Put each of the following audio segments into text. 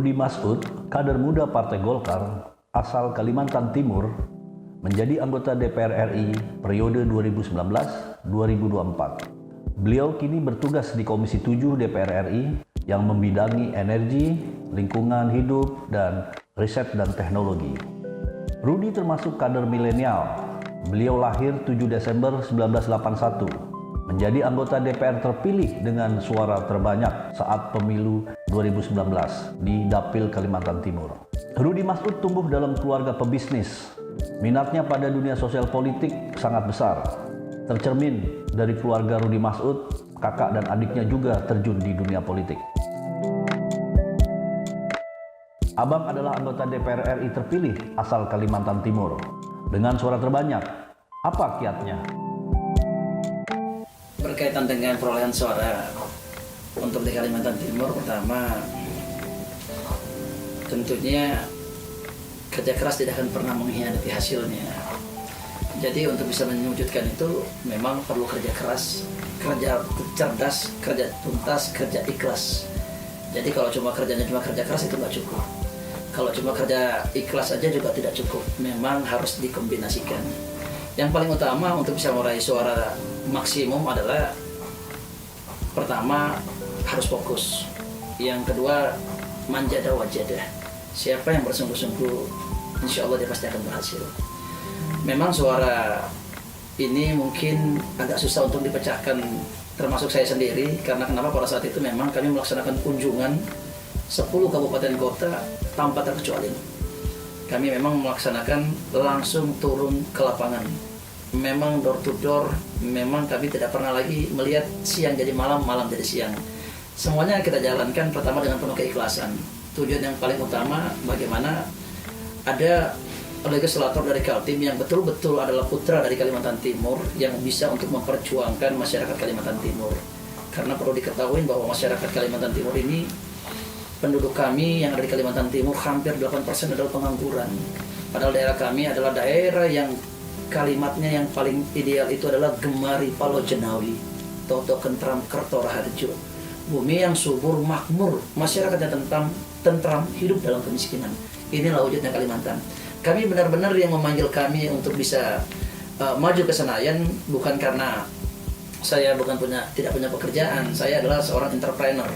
Rudi Masud, kader muda Partai Golkar asal Kalimantan Timur, menjadi anggota DPR RI periode 2019-2024. Beliau kini bertugas di Komisi 7 DPR RI yang membidangi energi, lingkungan hidup, dan riset dan teknologi. Rudi termasuk kader milenial. Beliau lahir 7 Desember 1981. Menjadi anggota DPR terpilih dengan suara terbanyak saat pemilu 2019 di Dapil Kalimantan Timur. Rudi Masud tumbuh dalam keluarga pebisnis. Minatnya pada dunia sosial politik sangat besar. Tercermin dari keluarga Rudi Masud, kakak dan adiknya juga terjun di dunia politik. Abang adalah anggota DPR RI terpilih asal Kalimantan Timur dengan suara terbanyak. Apa kiatnya? Berkaitan dengan perolehan suara untuk di Kalimantan Timur, pertama tentunya kerja keras tidak akan pernah mengkhianati hasilnya. Jadi untuk bisa mewujudkan itu memang perlu kerja keras, kerja cerdas, kerja tuntas, kerja ikhlas. Jadi kalau kerjanya cuma kerja keras itu nggak cukup. Kalau cuma kerja ikhlas aja juga tidak cukup. Memang harus dikombinasikan. Yang paling utama untuk bisa meraih suara maksimum adalah pertama harus fokus. Yang kedua manjada wajadah. Siapa yang bersungguh-sungguh, insya Allah dia pasti akan berhasil. Memang suara ini mungkin agak susah untuk dipecahkan, termasuk saya sendiri, karena kenapa pada saat itu memang kami melaksanakan kunjungan 10 kabupaten kota tanpa terkecuali. Kami memang melaksanakan langsung turun ke lapangan. Memang door to door, memang kami tidak pernah lagi melihat siang jadi malam, malam jadi siang. Semuanya kita jalankan pertama dengan penuh keikhlasan. Tujuan yang paling utama bagaimana ada legislator dari Kaltim yang betul-betul adalah putra dari Kalimantan Timur yang bisa untuk memperjuangkan masyarakat Kalimantan Timur. Karena perlu diketahui bahwa masyarakat Kalimantan Timur ini, penduduk kami yang ada di Kalimantan Timur hampir 8% adalah pengangguran. Padahal daerah kami adalah daerah yang kalimatnya yang paling ideal itu adalah Gemari Palo Jenawi, Toto Kentram Kerto Raharjo. Bumi yang subur makmur, masyarakatnya tentram, hidup dalam kemiskinan. Inilah wujudnya Kalimantan. Kami benar-benar yang memanggil kami untuk bisa maju ke Senayan bukan karena saya tidak punya pekerjaan. Saya adalah seorang entrepreneur.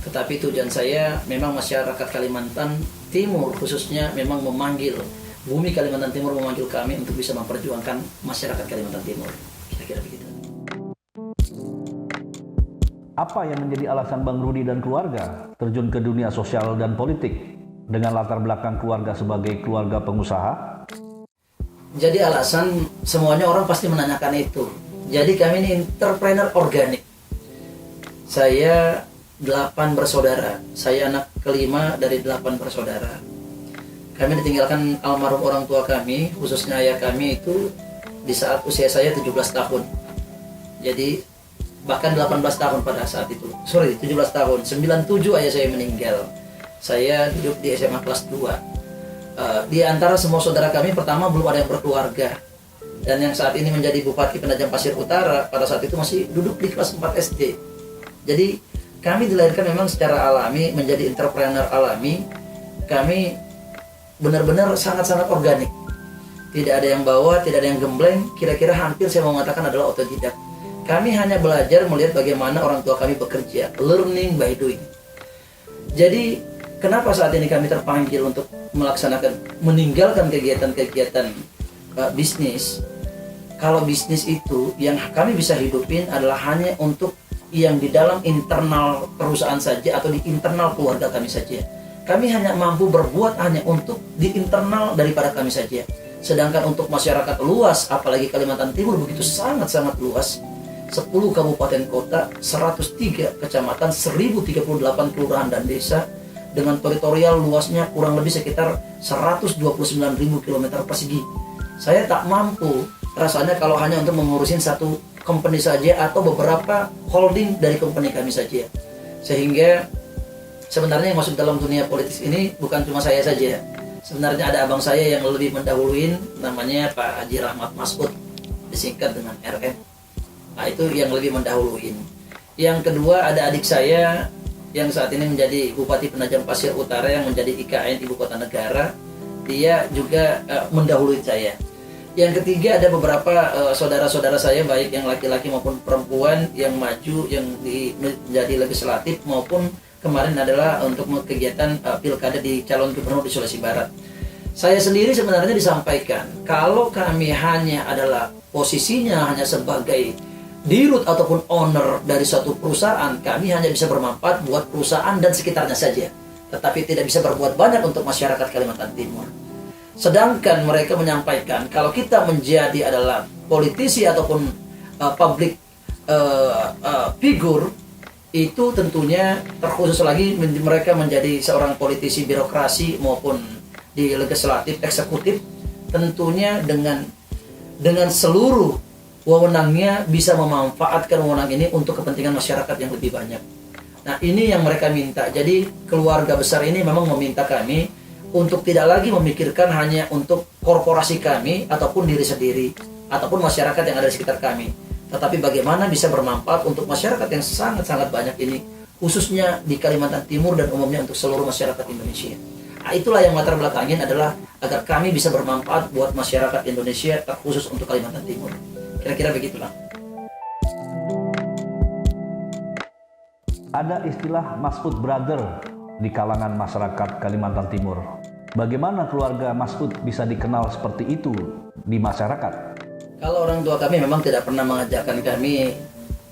Tetapi tujuan saya memang masyarakat Kalimantan Timur khususnya memang memanggil, bumi Kalimantan Timur memanggil kami untuk bisa memperjuangkan masyarakat Kalimantan Timur. Kira-kira begitu. Apa yang menjadi alasan Bang Rudi dan keluarga terjun ke dunia sosial dan politik dengan latar belakang keluarga sebagai keluarga pengusaha? Jadi alasan semuanya orang pasti menanyakan itu. Jadi kami ini entrepreneur organik. Saya 8 bersaudara. Saya anak kelima dari 8 bersaudara. Kami ditinggalkan almarhum orang tua kami, khususnya ayah kami itu di saat usia saya 17 tahun. Jadi bahkan 18 tahun pada saat itu. 17 tahun. 97 ayah saya meninggal. Saya duduk di SMA kelas 2. Di antara semua saudara kami pertama belum ada yang berkeluarga. Dan yang saat ini menjadi Bupati Penajam Pasir Utara pada saat itu masih duduk di kelas 4 SD. Jadi kami dilahirkan memang secara alami, menjadi entrepreneur alami. Kami benar-benar sangat-sangat organik. Tidak ada yang bawa, tidak ada yang gembleng. Kira-kira hampir saya mau mengatakan adalah otodidak. Kami hanya belajar melihat bagaimana orang tua kami bekerja. Learning by doing. Jadi, kenapa saat ini kami terpanggil untuk meninggalkan kegiatan-kegiatan bisnis? Kalau bisnis itu yang kami bisa hidupin adalah hanya untuk yang di dalam internal perusahaan saja atau di internal keluarga kami saja. Kami hanya mampu berbuat hanya untuk di internal daripada kami saja. Sedangkan untuk masyarakat luas, apalagi Kalimantan Timur begitu sangat-sangat luas. 10 kabupaten kota, 103 kecamatan, 1038 kelurahan dan desa dengan teritorial luasnya kurang lebih sekitar 129.000 km persegi. Saya tak mampu rasanya kalau hanya untuk mengurusin satu company saja atau beberapa holding dari company kami saja. Sehingga sebenarnya yang masuk dalam dunia politik ini bukan cuma saya saja. Sebenarnya ada abang saya yang lebih mendahuluin, namanya Pak Haji Rahmat Masud, disingkat dengan RM. Nah itu yang lebih mendahuluin. Yang kedua ada adik saya yang saat ini menjadi Bupati Penajam Pasir Utara yang menjadi IKN Ibu Kota Negara. Dia juga mendahului saya. Yang ketiga ada beberapa saudara-saudara saya baik yang laki-laki maupun perempuan yang maju yang menjadi legislatif maupun kemarin adalah untuk kegiatan pilkada di calon gubernur di Sulawesi Barat. Saya sendiri sebenarnya disampaikan kalau kami hanya adalah posisinya hanya sebagai dirut ataupun owner dari suatu perusahaan, kami hanya bisa bermanfaat buat perusahaan dan sekitarnya saja, tetapi tidak bisa berbuat banyak untuk masyarakat Kalimantan Timur. Sedangkan mereka menyampaikan kalau kita menjadi adalah politisi ataupun public figure, itu tentunya terkhusus lagi mereka menjadi seorang politisi birokrasi maupun di legislatif, eksekutif, tentunya dengan seluruh wewenangnya bisa memanfaatkan wewenang ini untuk kepentingan masyarakat yang lebih banyak. Nah, ini yang mereka minta. Jadi keluarga besar ini memang meminta kami untuk tidak lagi memikirkan hanya untuk korporasi kami ataupun diri sendiri ataupun masyarakat yang ada di sekitar kami, tetapi bagaimana bisa bermanfaat untuk masyarakat yang sangat-sangat banyak ini, khususnya di Kalimantan Timur dan umumnya untuk seluruh masyarakat Indonesia. Nah, itulah yang latar belakangin adalah agar kami bisa bermanfaat buat masyarakat Indonesia, terkhusus untuk Kalimantan Timur. Kira-kira begitulah. Ada istilah Mas Ud Brother di kalangan masyarakat Kalimantan Timur. Bagaimana keluarga Mas Ud bisa dikenal seperti itu di masyarakat? Kalau orang tua kami memang tidak pernah mengajarkan kami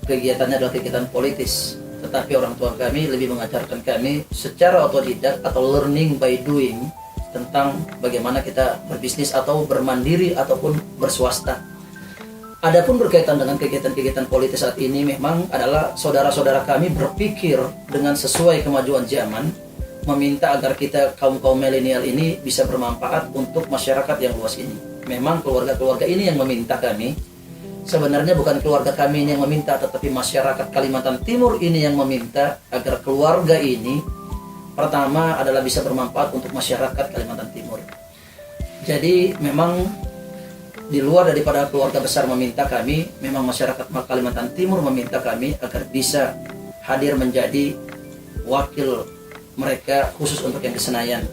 kegiatannya adalah kegiatan politis, tetapi orang tua kami lebih mengajarkan kami secara otodidak atau learning by doing tentang bagaimana kita berbisnis atau bermandiri ataupun berswasta. Adapun berkaitan dengan kegiatan-kegiatan politis saat ini memang adalah saudara-saudara kami berpikir dengan sesuai kemajuan zaman, meminta agar kita kaum-kaum milenial ini bisa bermanfaat untuk masyarakat yang luas ini. Memang keluarga-keluarga ini yang meminta kami. Sebenarnya bukan keluarga kami ini yang meminta, tetapi masyarakat Kalimantan Timur ini yang meminta agar keluarga ini pertama adalah bisa bermanfaat untuk masyarakat Kalimantan Timur. Jadi memang di luar daripada keluarga besar meminta kami, memang masyarakat Kalimantan Timur meminta kami agar bisa hadir menjadi wakil mereka khusus untuk yang di Senayan.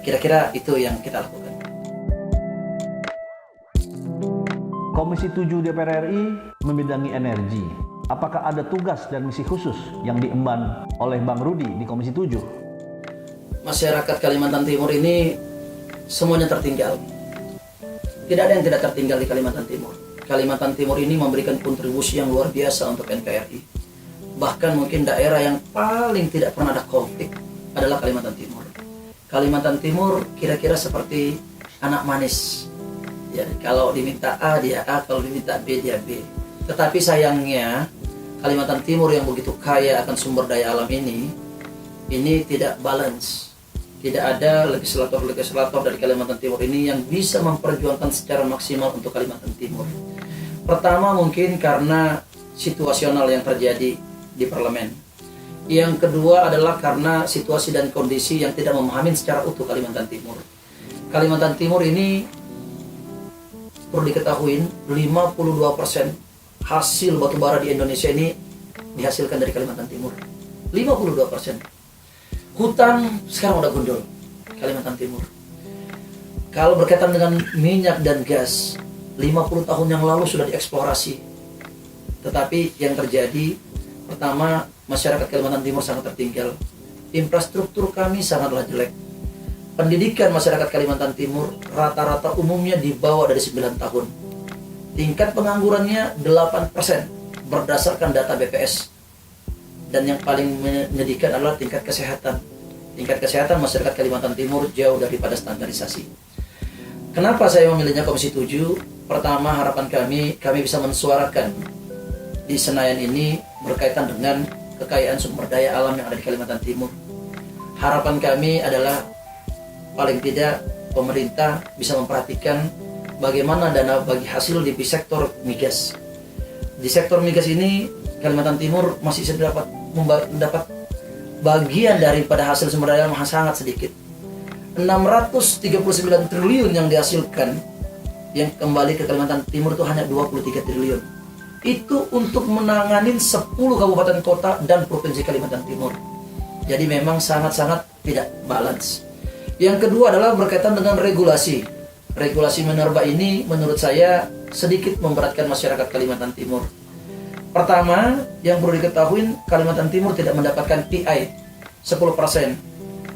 Kira-kira itu yang kita lakukan. Komisi 7 DPR RI membidangi energi. Apakah ada tugas dan misi khusus yang diemban oleh Bang Rudi di Komisi 7? Masyarakat Kalimantan Timur ini semuanya tertinggal. Tidak ada yang tidak tertinggal di Kalimantan Timur. Kalimantan Timur ini memberikan kontribusi yang luar biasa untuk NKRI. Bahkan mungkin daerah yang paling tidak pernah ada konflik adalah Kalimantan Timur. Kalimantan Timur kira-kira seperti anak manis. Ya, kalau diminta A dia A, kalau diminta B dia B. Tetapi sayangnya Kalimantan Timur yang begitu kaya akan sumber daya alam ini tidak balance. Tidak ada legislator-legislator dari Kalimantan Timur ini yang bisa memperjuangkan secara maksimal untuk Kalimantan Timur. Pertama mungkin karena situasional yang terjadi di parlemen. Yang kedua adalah karena situasi dan kondisi yang tidak memahami secara utuh Kalimantan Timur. Kalimantan Timur ini perlu diketahui 52% hasil batubara di Indonesia ini dihasilkan dari Kalimantan Timur. 52%. Hutan sekarang udah gundul Kalimantan Timur. Kalau berkaitan dengan minyak dan gas, 50 tahun yang lalu sudah dieksplorasi. Tetapi yang terjadi, pertama, masyarakat Kalimantan Timur sangat tertinggal. Infrastruktur kami sangatlah jelek. Pendidikan masyarakat Kalimantan Timur rata-rata umumnya di bawah dari 9 tahun. Tingkat penganggurannya 8% berdasarkan data BPS. Dan yang paling menyedihkan adalah tingkat kesehatan. Tingkat kesehatan masyarakat Kalimantan Timur jauh daripada standarisasi. Kenapa saya memilihnya Komisi 7? Pertama, harapan kami bisa mensuarakan di Senayan ini berkaitan dengan kekayaan sumber daya alam yang ada di Kalimantan Timur. Harapan kami adalah paling tidak pemerintah bisa memperhatikan bagaimana dana bagi hasil di sektor migas. Di sektor migas ini Kalimantan Timur masih mendapat bagian daripada hasil sumber daya yang sangat sedikit. 639 triliun yang dihasilkan yang kembali ke Kalimantan Timur itu hanya 23 triliun. Itu untuk menanganin 10 kabupaten kota dan provinsi Kalimantan Timur. Jadi memang sangat-sangat tidak balance. Yang kedua adalah berkaitan dengan regulasi. Regulasi minerba ini menurut saya sedikit memberatkan masyarakat Kalimantan Timur. Pertama, yang perlu diketahui, Kalimantan Timur tidak mendapatkan PI 10%.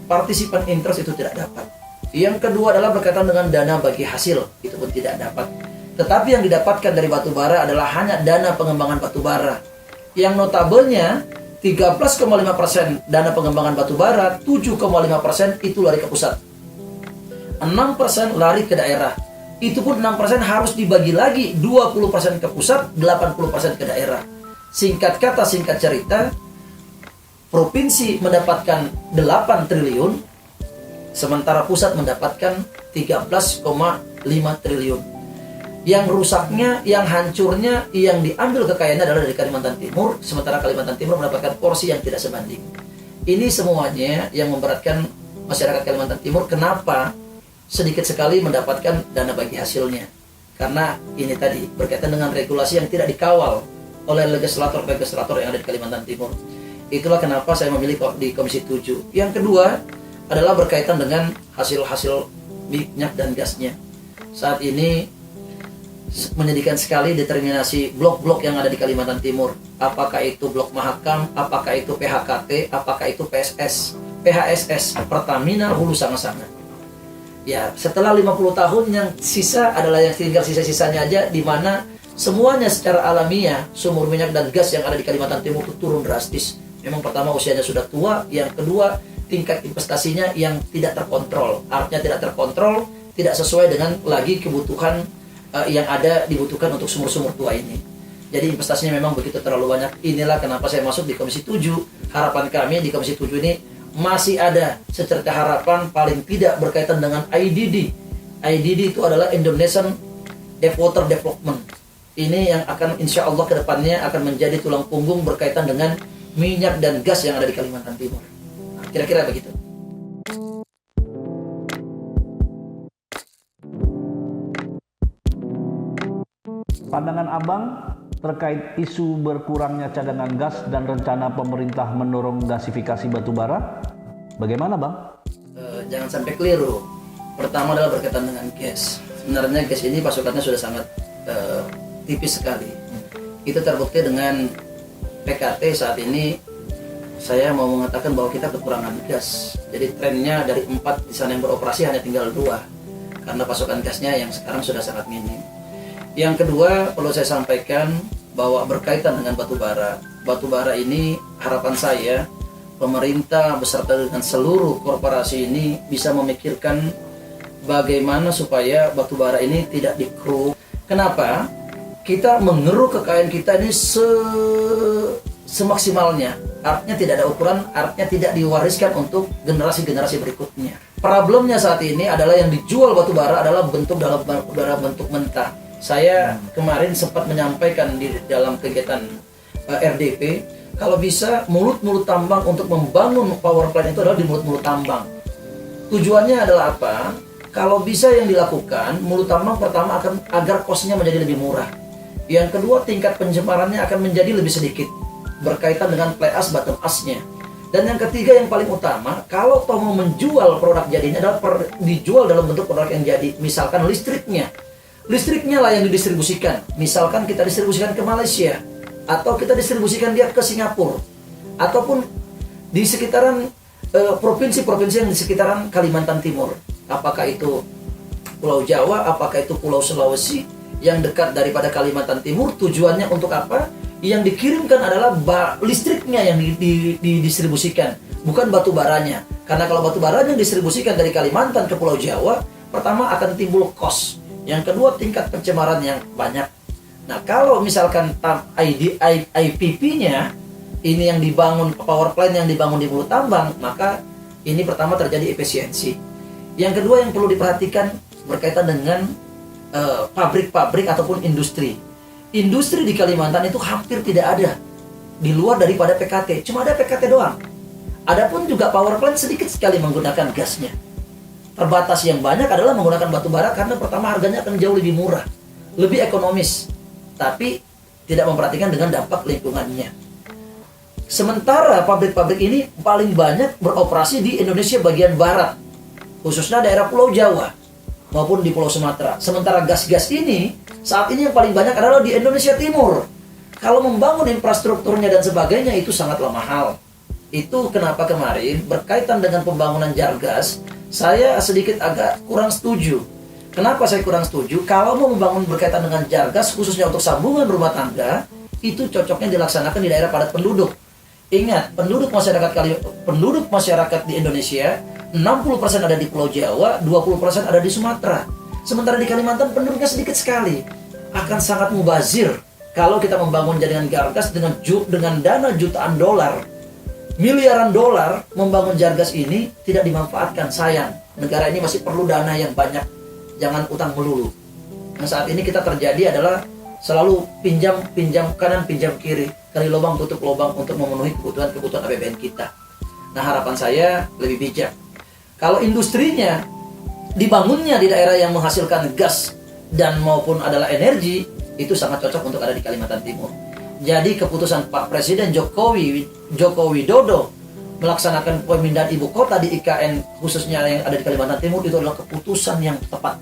Partisipan interest itu tidak dapat. Yang kedua adalah berkaitan dengan dana bagi hasil, itu pun tidak dapat. Tetapi yang didapatkan dari batubara adalah hanya dana pengembangan batubara. Yang notabelnya 13,5% dana pengembangan batubara, 7,5% itu lari ke pusat. 6% lari ke daerah. Itu pun 6% harus dibagi lagi, 20% ke pusat, 80% ke daerah. Singkat kata, singkat cerita, provinsi mendapatkan 8 triliun, sementara pusat mendapatkan 13,5 triliun. Yang rusaknya, yang hancurnya, yang diambil kekayaannya adalah dari Kalimantan Timur, sementara Kalimantan Timur mendapatkan porsi yang tidak sebanding. Ini semuanya yang memberatkan masyarakat Kalimantan Timur. Kenapa sedikit sekali mendapatkan dana bagi hasilnya? Karena ini tadi berkaitan dengan regulasi yang tidak dikawal oleh legislator-legislator yang ada di Kalimantan Timur. Itulah kenapa saya memilih di Komisi 7. Yang kedua adalah berkaitan dengan hasil-hasil minyak dan gasnya. Saat ini menyedihkan sekali determinasi blok-blok yang ada di Kalimantan Timur. Apakah itu blok Mahakam, apakah itu PHKT, apakah itu PHSS, Pertamina Hulu Sanga-Sanga. Ya, setelah 50 tahun yang sisa adalah yang tinggal sisa-sisanya aja, di mana semuanya secara alamiah sumur minyak dan gas yang ada di Kalimantan Timur itu turun drastis. Memang pertama usianya sudah tua, yang kedua tingkat investasinya yang tidak terkontrol. Artinya tidak terkontrol, tidak sesuai dengan lagi kebutuhan yang ada dibutuhkan untuk sumur-sumur tua ini. Jadi investasinya memang begitu terlalu banyak. Inilah kenapa saya masuk di Komisi 7. Harapan kami di Komisi 7 ini masih ada secerca harapan, paling tidak berkaitan dengan IDD. IDD itu adalah Indonesian Deep Water Development. Ini yang akan insya Allah ke depannya akan menjadi tulang punggung berkaitan dengan minyak dan gas yang ada di Kalimantan Timur. Nah, kira-kira begitu. Pandangan Abang terkait isu berkurangnya cadangan gas dan rencana pemerintah mendorong gasifikasi batubara, bagaimana Bang? Jangan sampai keliru. Pertama adalah berkaitan dengan gas. Sebenarnya gas ini pasokannya sudah sangat tipis sekali. Itu terbukti dengan PKT saat ini. Saya mau mengatakan bahwa kita kekurangan gas. Jadi trennya dari 4 di sana yang beroperasi hanya tinggal 2 karena pasokan gasnya yang sekarang sudah sangat minim. Yang kedua, perlu saya sampaikan bahwa berkaitan dengan batubara. Batubara ini harapan saya pemerintah beserta dengan seluruh korporasi ini bisa memikirkan bagaimana supaya batubara ini tidak dikeruk. Kenapa? Kita mengeruk kekayaan kita ini semaksimalnya. Artinya tidak ada ukuran, artinya tidak diwariskan untuk generasi-generasi berikutnya. Problemnya saat ini adalah yang dijual batubara adalah dalam bentuk mentah. Saya kemarin sempat menyampaikan di dalam kegiatan RDP, kalau bisa mulut-mulut tambang untuk membangun power plant itu adalah di mulut-mulut tambang. Tujuannya adalah apa? Kalau bisa yang dilakukan, mulut tambang pertama akan agar kosnya menjadi lebih murah. Yang kedua, tingkat pencemarannya akan menjadi lebih sedikit berkaitan dengan play as bottom asnya. Dan yang ketiga yang paling utama, kalau toh mau menjual produk jadinya adalah dijual dalam bentuk produk yang jadi, misalkan listriknya. Listriknya lah yang didistribusikan. Misalkan kita distribusikan ke Malaysia, atau kita distribusikan dia ke Singapura, ataupun di sekitaran provinsi-provinsi yang di sekitaran Kalimantan Timur. Apakah itu Pulau Jawa, apakah itu Pulau Sulawesi yang dekat daripada Kalimantan Timur. Tujuannya untuk apa? Yang dikirimkan adalah listriknya yang didistribusikan, bukan batu baranya. Karena kalau batu baranya didistribusikan dari Kalimantan ke Pulau Jawa, pertama akan timbul kos. Yang kedua, tingkat pencemaran yang banyak. Nah, kalau misalkan IPP-nya ini yang dibangun, power plant yang dibangun di mulut tambang, maka ini pertama terjadi efisiensi. Yang kedua yang perlu diperhatikan berkaitan dengan pabrik-pabrik ataupun industri. Industri di Kalimantan itu hampir tidak ada di luar daripada PKT. Cuma ada PKT doang. Adapun juga power plant sedikit sekali menggunakan gasnya. Terbatas yang banyak adalah menggunakan batu bara karena pertama harganya akan jauh lebih murah, lebih ekonomis, tapi tidak memperhatikan dengan dampak lingkungannya. Sementara pabrik-pabrik ini paling banyak beroperasi di Indonesia bagian barat, khususnya daerah Pulau Jawa maupun di Pulau Sumatera. Sementara gas-gas ini saat ini yang paling banyak adalah di Indonesia Timur. Kalau membangun infrastrukturnya dan sebagainya itu sangatlah mahal. Itu kenapa kemarin berkaitan dengan pembangunan Jargas, saya sedikit agak kurang setuju. Kenapa saya kurang setuju? Kalau mau membangun berkaitan dengan Jargas, khususnya untuk sambungan rumah tangga, itu cocoknya dilaksanakan di daerah padat penduduk. Ingat, penduduk masyarakat di Indonesia 60% ada di Pulau Jawa, 20% ada di Sumatera. Sementara di Kalimantan penduduknya sedikit sekali. Akan sangat mubazir kalau kita membangun jaringan Jargas dengan dana jutaan dolar, miliaran dolar, membangun Jargas ini tidak dimanfaatkan. Sayang, negara ini masih perlu dana yang banyak. Jangan utang melulu. Yang saat ini kita terjadi adalah selalu pinjam kanan, pinjam kiri, gali lubang tutup lubang untuk memenuhi kebutuhan APBN kita. Nah, harapan saya lebih bijak. Kalau industrinya dibangunnya di daerah yang menghasilkan gas dan maupun adalah energi, itu sangat cocok untuk ada di Kalimantan Timur. Jadi keputusan Pak Presiden Joko Widodo melaksanakan pemindahan ibu kota di IKN khususnya yang ada di Kalimantan Timur itu adalah keputusan yang tepat.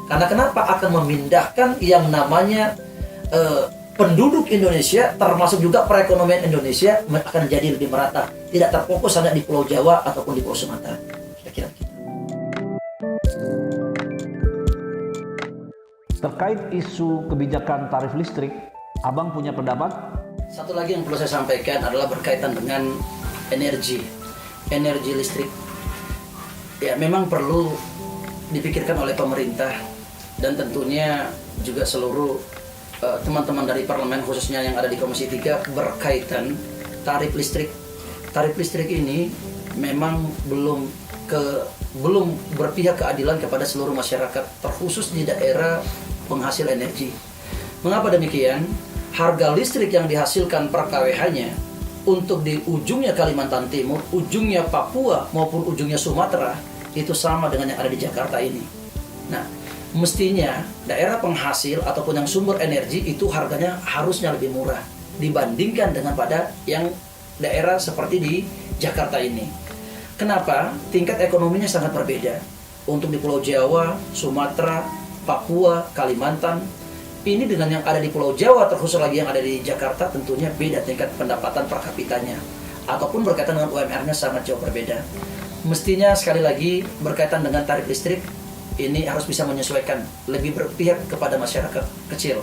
Karena kenapa? Akan memindahkan yang namanya penduduk Indonesia, termasuk juga perekonomian Indonesia akan jadi lebih merata, tidak terfokus hanya di Pulau Jawa ataupun di Pulau Sumatera. Kira-kira gitu. Terkait isu kebijakan tarif listrik, Abang punya pendapat? Satu lagi yang perlu saya sampaikan adalah berkaitan dengan energi listrik. Ya, memang perlu dipikirkan oleh pemerintah dan tentunya juga seluruh teman-teman dari parlemen khususnya yang ada di Komisi 3 berkaitan tarif listrik. Tarif listrik ini memang belum berpihak keadilan kepada seluruh masyarakat, terkhusus di daerah penghasil energi. Mengapa demikian? Harga listrik yang dihasilkan per kWh-nya untuk di ujungnya Kalimantan Timur, ujungnya Papua maupun ujungnya Sumatera itu sama dengan yang ada di Jakarta ini. Nah, mestinya daerah penghasil ataupun yang sumber energi itu harganya harusnya lebih murah dibandingkan dengan pada yang daerah seperti di Jakarta ini. Kenapa? Tingkat ekonominya sangat berbeda. Untuk di Pulau Jawa, Sumatera, Papua, Kalimantan, ini dengan yang ada di Pulau Jawa, terkhusus lagi yang ada di Jakarta, tentunya beda tingkat pendapatan per kapitanya. Ataupun berkaitan dengan UMR-nya sangat jauh berbeda. Mestinya sekali lagi berkaitan dengan tarif listrik, ini harus bisa menyesuaikan, lebih berpihak kepada masyarakat kecil.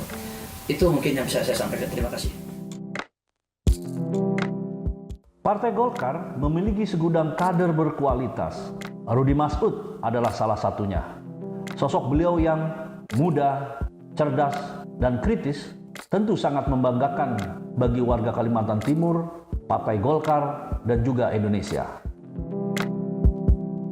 Itu mungkin yang bisa saya sampaikan. Terima kasih. Partai Golkar memiliki segudang kader berkualitas. Rudi Masud adalah salah satunya. Sosok beliau yang muda, cerdas, dan kritis tentu sangat membanggakan bagi warga Kalimantan Timur, Partai Golkar, dan juga Indonesia.